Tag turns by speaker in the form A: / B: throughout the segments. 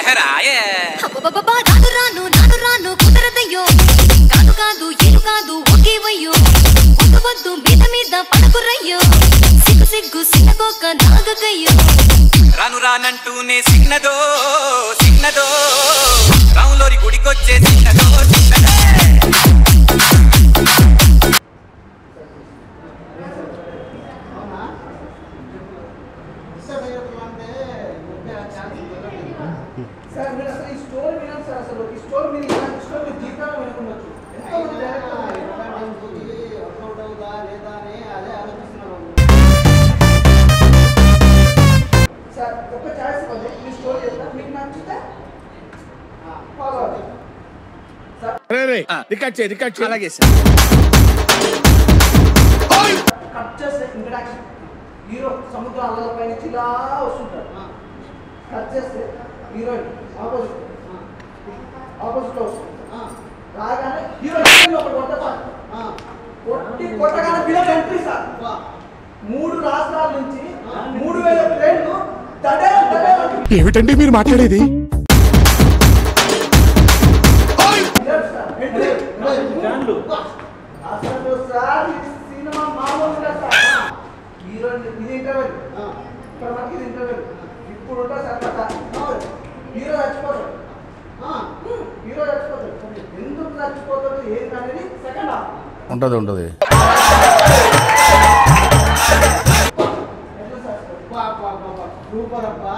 A: లహరాయే
B: రాను రాను నాను రాను కుదరదయ్యో కాదు కాదు ఏను కాదు ఒకేవయ్యో వద్దు వద్దు మీద మీద పడకురయ్యో సిగ్గు సిగ్గు సిన్నగోక నాగకయ్యో
A: రాను రానంటూనే సిగ్నదో సిగ్నదో రాములోరి గుడికొచ్చే సిగ్నదో సిగ్నదే
C: సార్ మీరు అసలు ఈ స్టోరీ వినాలి సార్ అసలు ఈ స్టోరీ మీరు ఇలాంటి స్టోరీ జీవితంలో వినుకోవచ్చు ఎంతోమంది అప్లోడ్ అవుదా లేదా అని అదే ఆలోచిస్తున్నాను సార్ ఒక ఛాయిస్ ఇవ్వండి మీ స్టోరీ చెప్తా మీకు నచ్చితే ఫాలో అవుతుంది సార్
D: రికార్డ్ చేయి
A: అలాగే సార్
C: కట్ చేస్తే ఇంట్రడక్షన్ హీరో సముద్ర అల్లల పైన ఇలా వస్తుంటారు కట్ చేస్తే హీరోయిన్ ఆపోజిట్ వస్తుంది రాగానే హీరోయిన్ ఒకటి కొట్టగానే విలన్ ఎంట్రీ సార్ 3 రాష్ట్రాల నుంచి 3000 ట్రైన్లు
D: ఏమిటండి మీరు మాట్లాడేది?
C: అసలు సార్ సినిమా మామూలుగా సార్ హీరోయిన్ ఇది ఇంటర్వెల్ ఇక్కడ మనకి ఇది ఇంటర్వెల్ ఇప్పుడు ఉంటా సార్ హీరో చచ్చిపోతాడు ఎందుకు చచ్చిపోతాడు ఏంటి అనేది సెకండ్ హాఫ్
D: ఉంటది
C: సూపర్ అబ్బా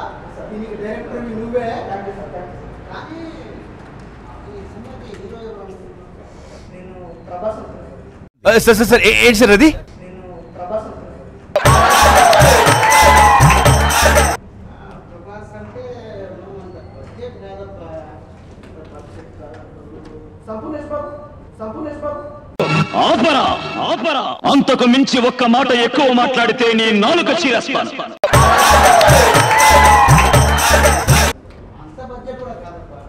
C: దీనికి డైరెక్టర్ నువ్వే కానీ ఈ సినిమాకి హీరో నేను ప్రభాస్
A: సార్ ఏంటి సార్ అది
C: నేను ప్రభాస్ అంటే సంపూర్ణేష్ బాబు
E: ఆపరా అంతకు మించి ఒక్క మాట ఎక్కువ మాట్లాడితే నీ నాలుక చీరేస్తాను.
C: అంత బడ్జెట్ కూడా కాదప్పా.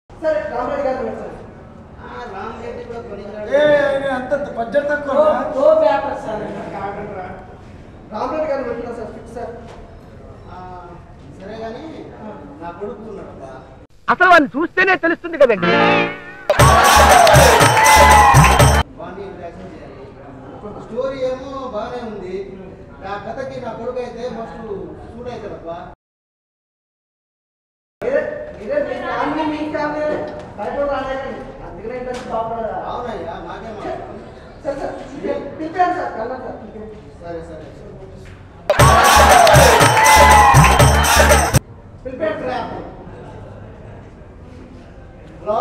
C: సరే రామరెడ్డి గారు పెట్టారు. రామరెడ్డి కూడా కొనియాడు. అంత బడ్జెట్ తక్కువ రామరెడ్డి గారు పెట్టినా సార్ ఫిక్స్ సార్. సరే కానీ నా కొడుకున్నాడప్పా.
F: అసలు వాళ్ళు చూస్తేనే తెలుస్తుంది కదండి.
C: స్టోరీ ఏమో బాగానే ఉంది, నా కథకి నా కొడుకు అయితే మస్తు సూట్ అవుతాడప్పా. అవునయ్యా నాకేమో సరే సరే హలో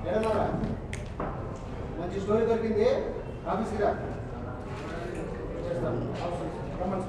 C: ఎడన్నారా మంచి స్టోరీ దొరికింది ఆఫీస్కి రా చేస్తాను రమ్మని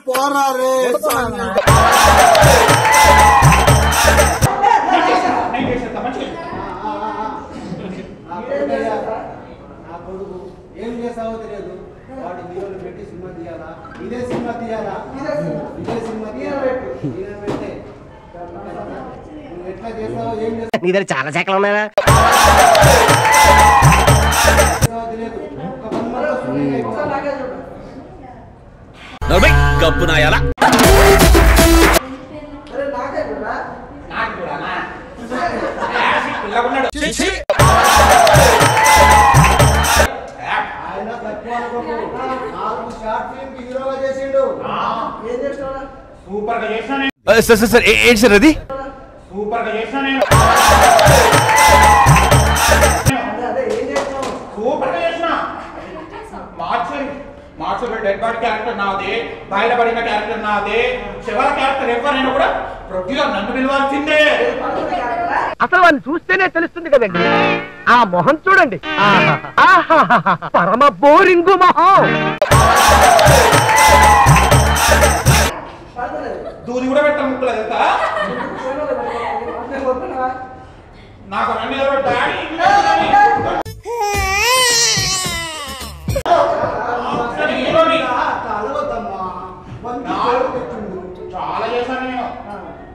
C: పోరా రే నా కొడుకు ఏం చేస్తావో తెలియదు, వాటి హీరోలు పెట్టి సినిమా తీయాలా, ఇదే సినిమా తీయాలా, ఇదే సినిమా తీయాలి పెట్టే నువ్వు ఎట్లా చేస్తావో ఏం చేస్తావో
F: నీ దగ్గర చాలా శాఖలు ఉన్నాయా?
C: తెలియదు.
A: గబ్బు నాయాలా
C: ఆయన తక్కువ అనుకోకు, 4 షార్ట్ ఫిల్మ్ హీరోగా చేసిండు. ఏం చేస్తాడు?
E: సూపర్ గా చేశాను
A: సార్ ఏంటి సార్ అది
E: సూపర్ గా చేశాను
C: అదే ఏం చేస్తావు?
E: సూపర్ గా చేసిన మార్చి
G: మార్చులో డెడ్ బాడీ క్యారెక్టర్ నాదే, బయటపడిన క్యారెక్టర్ నాదే, శివల క్యారెక్టర్ ఎవరైనా కూడా ప్రొడ్యూసర్ నన్ను పిలవాల్సిందే.
F: అసలు వాడిని చూస్తేనే తెలుస్తుంది కదండి. ఆ మొహం చూడండి, పరమ బోరింగు మొహం.
G: దూది కూడా పెట్టాను ముక్కులు తెలుసా నాకు అన్ని డాడీ చాలా చేశాను నేను.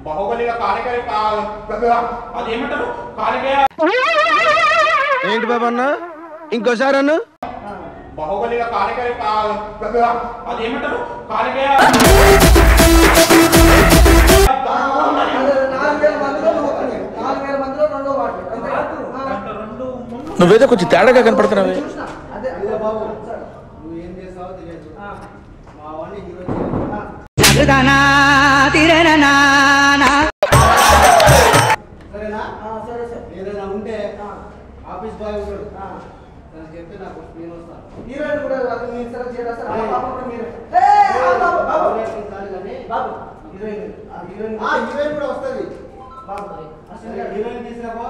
G: బాహుబలిగా కాలికాయ అదేమంటారు కాలికాయ
C: ఏంటి బాబా అన్న ఇంకోసారి అన్న
G: బాహుబలిగా కాలికాయ అదేమంటారు కాలికాయ
D: నువ్వేదో కొంచెం తేడాగా కనపడుతున్నావు.
C: బాబు నువ్వు ఏం చేస్తావో తెలియదు. మా వాడిని హీరో సరేనా? ఏదైనా ఉంటే ఆఫీస్ బాయ్ ఉంటాడు, తనకి చెప్తే నాకు నేను వస్తాను. హీరోయిన్ కూడా మీరు సెలెక్ట్ చేయరా సార్? హీరోయిన్ కూడా వస్తుంది. హీరోయిన్ తీసుకురాబో.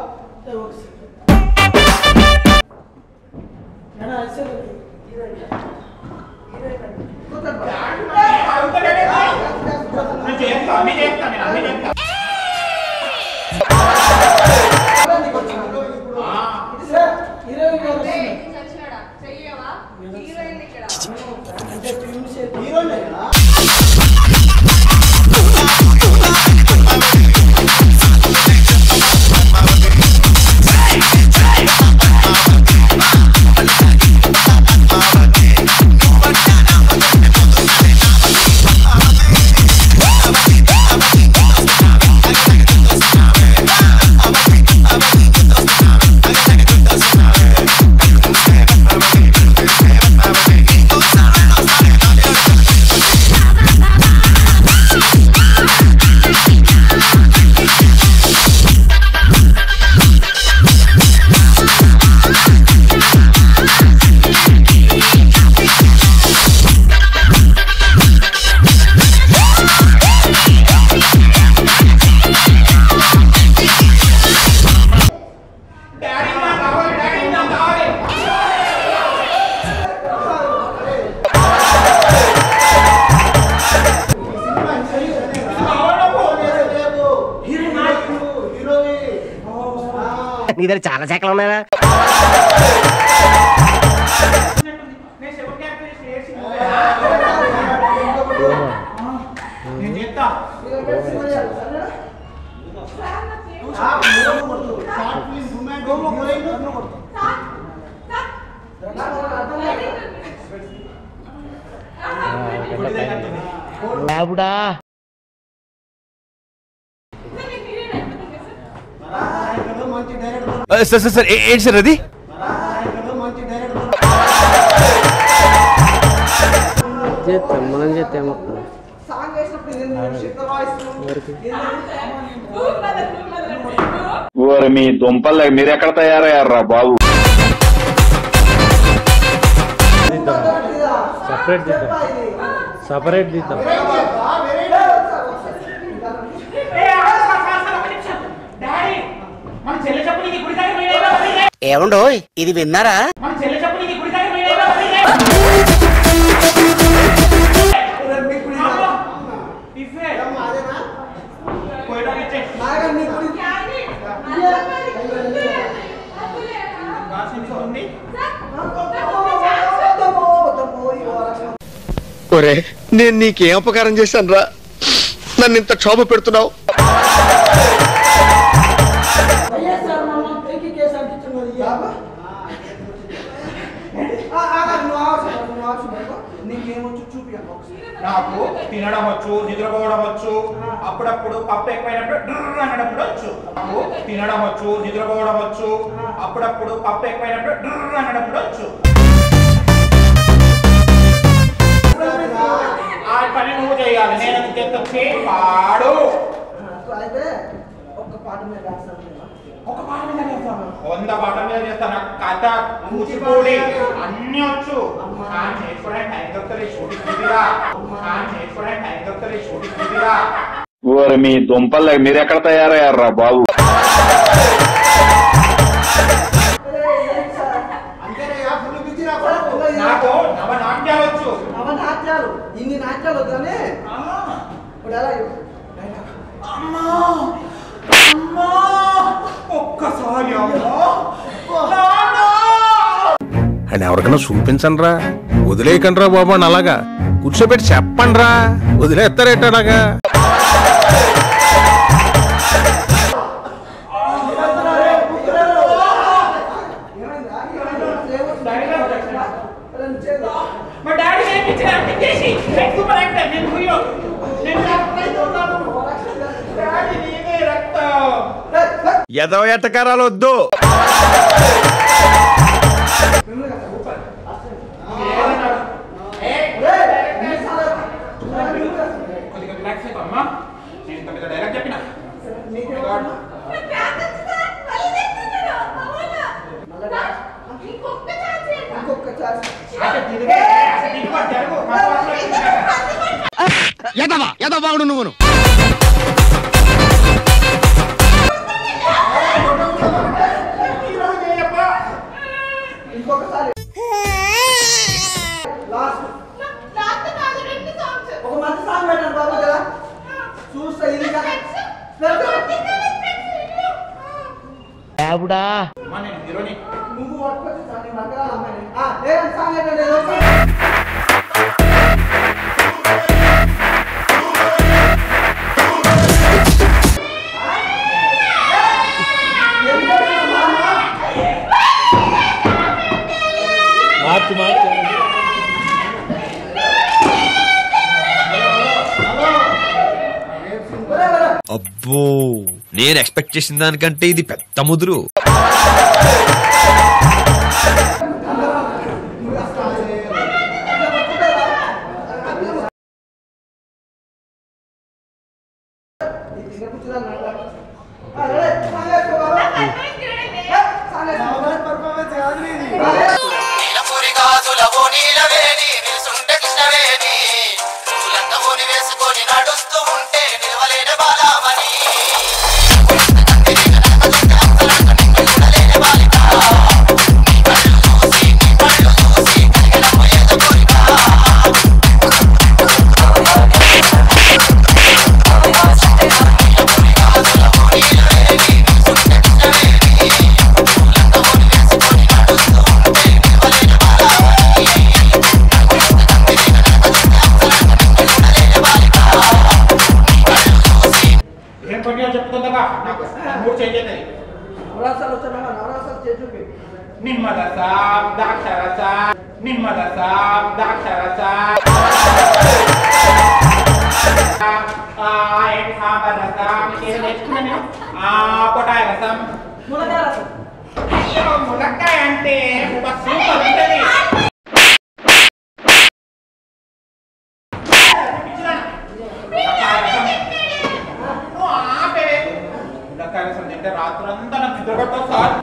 F: నీ దగ్గర చాలా శాఖలు ఉన్నాయా?
A: సార్ సార్ సార్ ఏంటి సార్ అది?
F: మనం చేస్తాము.
E: మీ దుంపలు మీరెక్కడ తయారయ్యారా బాబు?
H: సపరేట్ తీద్దాం.
F: ఏమండో ఇది విన్నారా?
D: ఒరే నేను నీకేం అపకారం చేశాను రా, నన్ను ఇంత క్షోభ పెడుతున్నావు.
G: నాకు తినడం వచ్చు, నిద్రపోవడం వచ్చు, అప్పుడప్పుడు పప్పు ఎక్కువైనప్పుడు డ్రర్ అనడం కూడా వచ్చు. నాకు తినడం వచ్చు, నిద్రపోవడం వచ్చు, అప్పుడప్పుడు పప్పు ఎక్కువైనప్పుడు డ్రర్ అనడం కూడా వచ్చు. ఆ పని నువ్వు చేయాలి, నేను చెప్తే పాడు. ఒక పాట మీద 100 పాట మీద చేస్తాను. కథ, కూచిపూడి అన్ని వచ్చు.
E: ఓరి మీ దుంపల్లే మీరెక్కడ తయారయ్యారా బాబు?
C: నవనాట్యాలు ఇన్ని నాట్యాలు వద్దానే ఇప్పుడు ఎలా
G: ఒక్కసారి
A: అని ఎవరికైనా చూపించండి రా, వదిలేయకండి రా బాబు అని అలాగా కూర్చోబెట్టి చెప్పండి రా, వదిలేస్తారేట అలాగా. ఎదవ ఎట్టకారాలు వద్దు.
D: ఎదవాడు నువ్వును.
C: ఇంకొకసారి ఒక మంచి సాంగ్ పెట్టండి బాబు కదా చూస్తా ఇది నువ్వు పట్టుకొచ్చి మగ్గరా అమ్మాయిని సాంగ్ ఏంటంటే
A: అబ్బో, నేను ఎక్స్పెక్ట్ చేసిన దానికంటే ఇది పెద్ద ముదురు.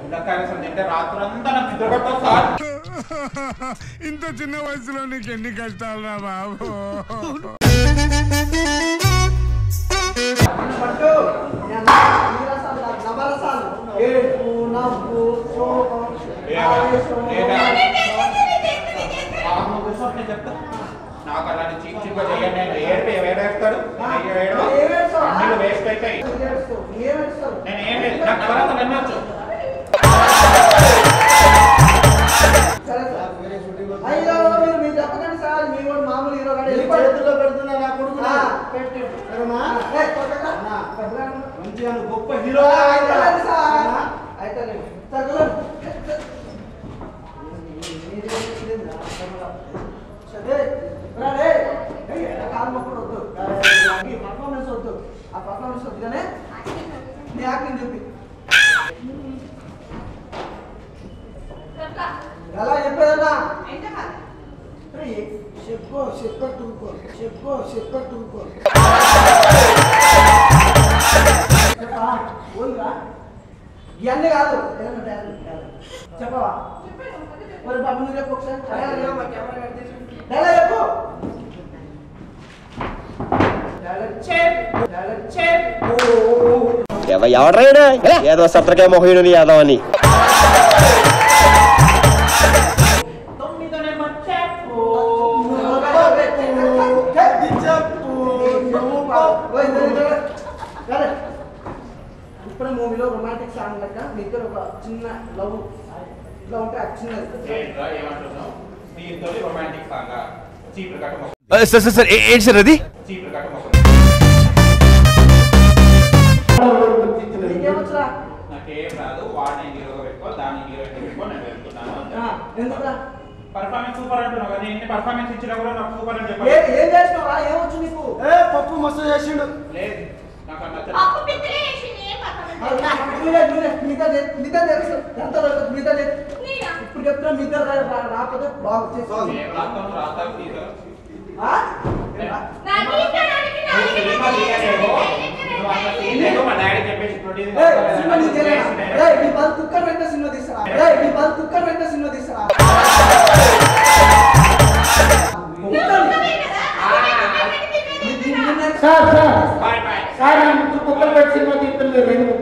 G: ములక్కాయ అంటే తింటే రాత్రంతా నాకు నిద్రగొట్టవు సార్.
H: ఇంత చిన్న వయసులో నీకు ఎన్ని కష్టాలు రా బాబు.
C: నవరసాలు ఏడుపు నవ్వు శోకం
G: చెప్తా నాకు అలాంటి చీప్ చీప్ చేయండి. నేను ఏడేస్తాడు అన్ని వేస్ట్ అవుతాయి. నేను ఏం లేదు, నాకు నవరసాలు అన్నీ వచ్చు.
C: అయ్యో మీరు చెప్పకండి సార్, మీ వాడు మామూలు హీరో చేతుల్లో పెడుతున్నా నా కొడుకు మంచిగా గొప్ప హీరో అయితే పర్ఫార్మెన్స్ వద్దు, ఆ పర్ఫార్మెన్స్ వద్దు కానీ నీ యాక్టింగ్ చూపి. ఎలా చెప్పేదన్నా చెప్పట్టుకో ఇవన్నీ కాదు ఏదన్నా చెప్పవా మరి బాబు నువ్వు చెప్పు ఒకసారి డైలాగ్ చెప్పు
I: ఎవరైనా ఏదో సత్రకాయ మొహయుడు యాదవ్ అని
C: ఇప్పుడు మూవీలో రొమాంటిక్ సాంగ్ లెక్క మీ ఇద్దరు ఒక చిన్న లవ్ ఇట్లా ఉంటే చిన్నది
G: రొమాంటిక్ సాంగ్ చీపురు కట్ట
A: సార్ ఏంటి సార్ అది
G: చీపురు కట్ట
C: నీకేమొచ్చరా
G: నాకేం రాదు వాడిని హీరోగా పెట్టుకో దాన్ని హీరోయిన్ పెట్టుకో నేను వెళ్తున్నాను
C: ఎందుకురా
G: పర్ఫార్మెన్స్ సూపర్ అంటున్నావు కదా నేను పర్ఫార్మెన్స్ ఇచ్చినా కూడా నాకు సూపర్ అని చెప్పాలి
C: ఏం చేసినావా ఏమొచ్చు నీకు పప్పు మస్తు చేసిండు
G: లేదు నాకు నచ్చలేదు
C: ఇప్పుడు చెప్తున్నా మీ ఇద్దరు రాకపోతే బాగుంది
G: మా డాడీ చెప్పేసి
C: కుక్కర్ వెంట సినిమా తీస్తారా కుక్కర్ వెంట సినిమా తీస్తారా కుక్కర్ వెంట సినిమా తీస్తున్నారు